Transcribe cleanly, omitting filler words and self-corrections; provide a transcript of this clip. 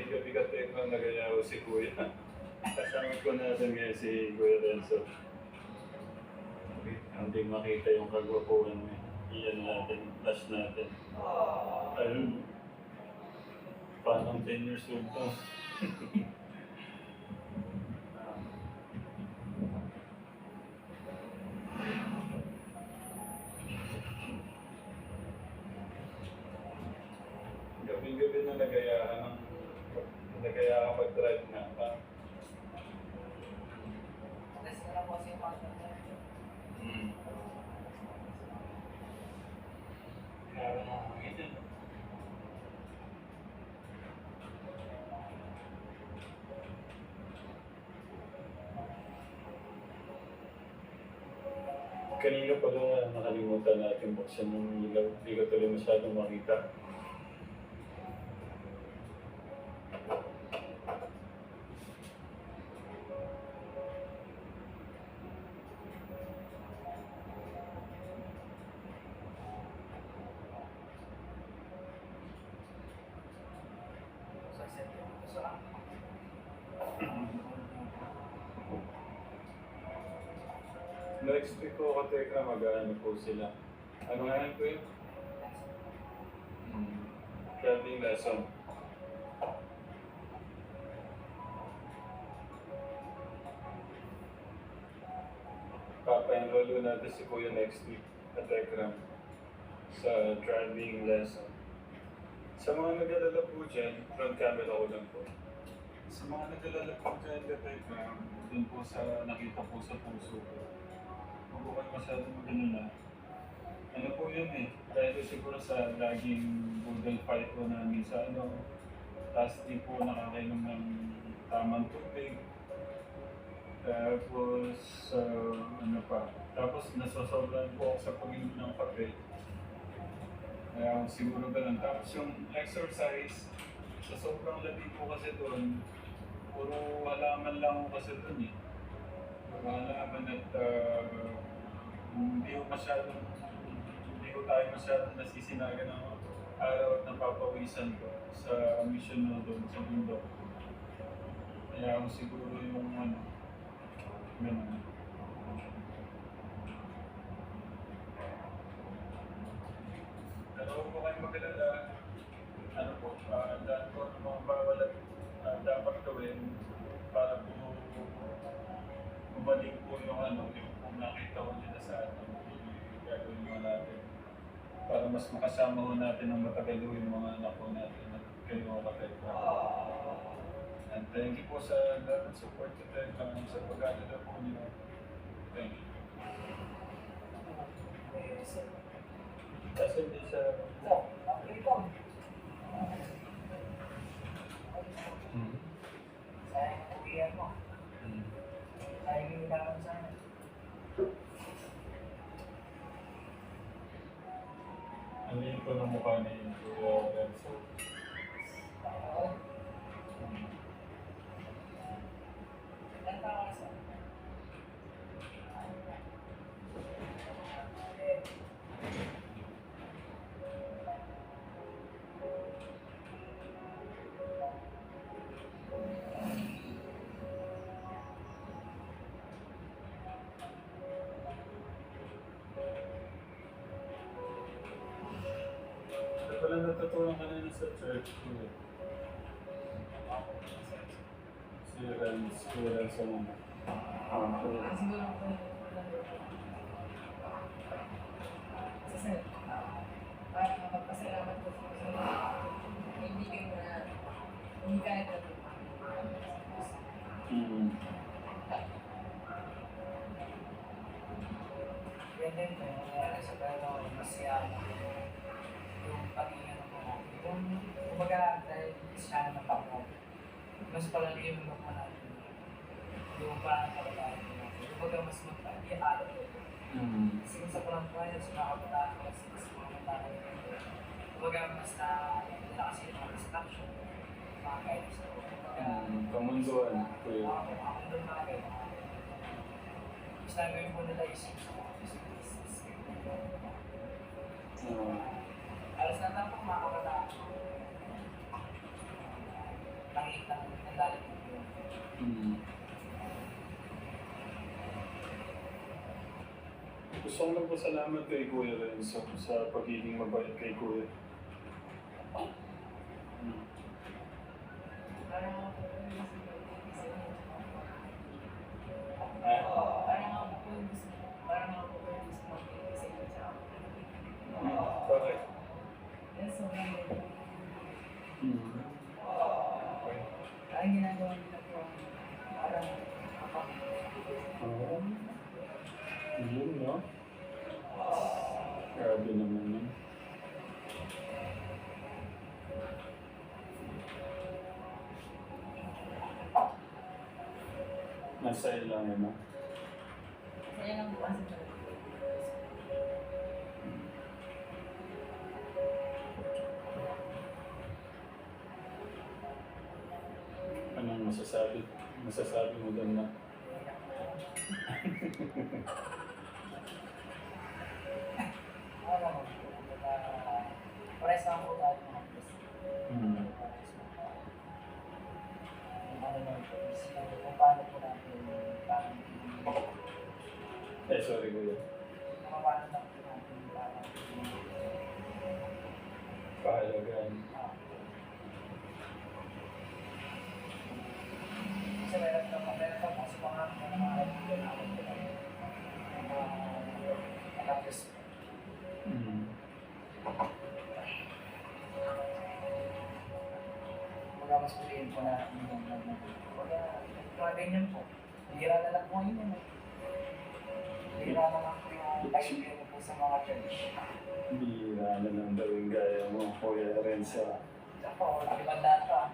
gabi ka tekno nagayaw si Kuya. Kasama ko natin ngayon si Kuya Renzo. Hindi makita yung kagwapuhan mo. Iyan natin, flash natin. Ayun. Parang 10 years old to. Gabi-gabi na nagayahan mag-drive na. Test na lang po kasi yung passion niya. Kaya nakakita. Kanina pa doon nakalimutan natin buksan yung ilaw. Hindi ko tuloy masyadong makita. So, I said, so, Next week ko kateka mag-ano po sila. Ano nga yan po yun? Driving lesson. Papa-enroll natin si Kuya next week at Tekram sa driving lesson. Sa mga nag-alala po dyan, front camera ko lang po. Sa mga nag-alala po dyan, Tekram, dun po sa nakita po sa puso ko. Huwag ko kayo masyadong mag-alala. Ano po yun eh, dahil siguro sa laging Google fight po namin sa tapos di po nakakainom ng tamang tubig. Tapos, tapos nasasobran po ako sa pag-inom ng kape. Kaya siguro ganun. Tapos yung exercise, sa sobrang labi po kasi doon, puro halaman lang po kasi doon eh. Puro halaman at hindi ko tayo masyadong nasisinaga ng araw at napapawisan ko sa mission mo doon sa bundok. Kaya siguro yung ganun. Pero huwag po kayong mag-alala. Dahil po ang mga bawal at dapat gawin para po bumalik po yung kung nakita ko nila sa gagawin mo natin. Para mas makasama ho natin ng matagal yung mga anak ko natin at kayo kapatid. And thank you po sa lahat ng support ko tayo sa pag-alala po niyo. Thank you. Kasi hindi siya... sayang ang uwihan mo. Sayang yung ilawan sana. Ano yun po ng mukha ni Kuya Renzo? Ilan taon ka sa? Ito pala natutunan ka na sa church ko eh. Si Renzo naman. Siguro ko kasi para mapagpasalamat ko sa kaibigan na hindi kaya na yan din sa pero masaya yung pagiging mo yung kumbaga dahil siya na napako mas palalim mo pa natin yung parang kapatid natin kumbaga mas magpag-ialo kasi sa parang kaya sa mga kabataan kasi sa mga kabataan kumbaga mas na kasi yung mga distraction mga kainis Kamunduan, Kuya. ako doon mga kainis gusto namin po nila isip alas na lang po mga kabataan maliit lang ang lalagyan ko. Hmm. Gusto ko magpasalamat kay Kuya Renzo sa pagiging mabait kay Kuya. Hmm. Parang ako po yung gusto Ah? Parang ako po yung gusto mag-ibig sa inyo sa akin. Bakit? Yes, so ngayon. Hmm. Okay. Ang ginagawa nila po, parang ako. Oo. Yun, no? Grabe naman yun. Masaya lang yun, no? Kaya lang po kasi talaga. Anong masasabi mo doon na? Ano mo? Pares lang po tayo mga best. Hmm. Ano na po, kung paano po natin parang Eh, sorry, Kuya. kung paano lang po natin parang Pahalagaan. kasi meron pa po sa mga kaibigan namin po nakapos Hmm. mga mas piliin po na mga ganyan po. Bira na lang po yun yun. Bira na lang po yung kaibigan po sa mga church. Bira na lang daw yung gaya mo, Kuya Renzo. Ako, ibang data.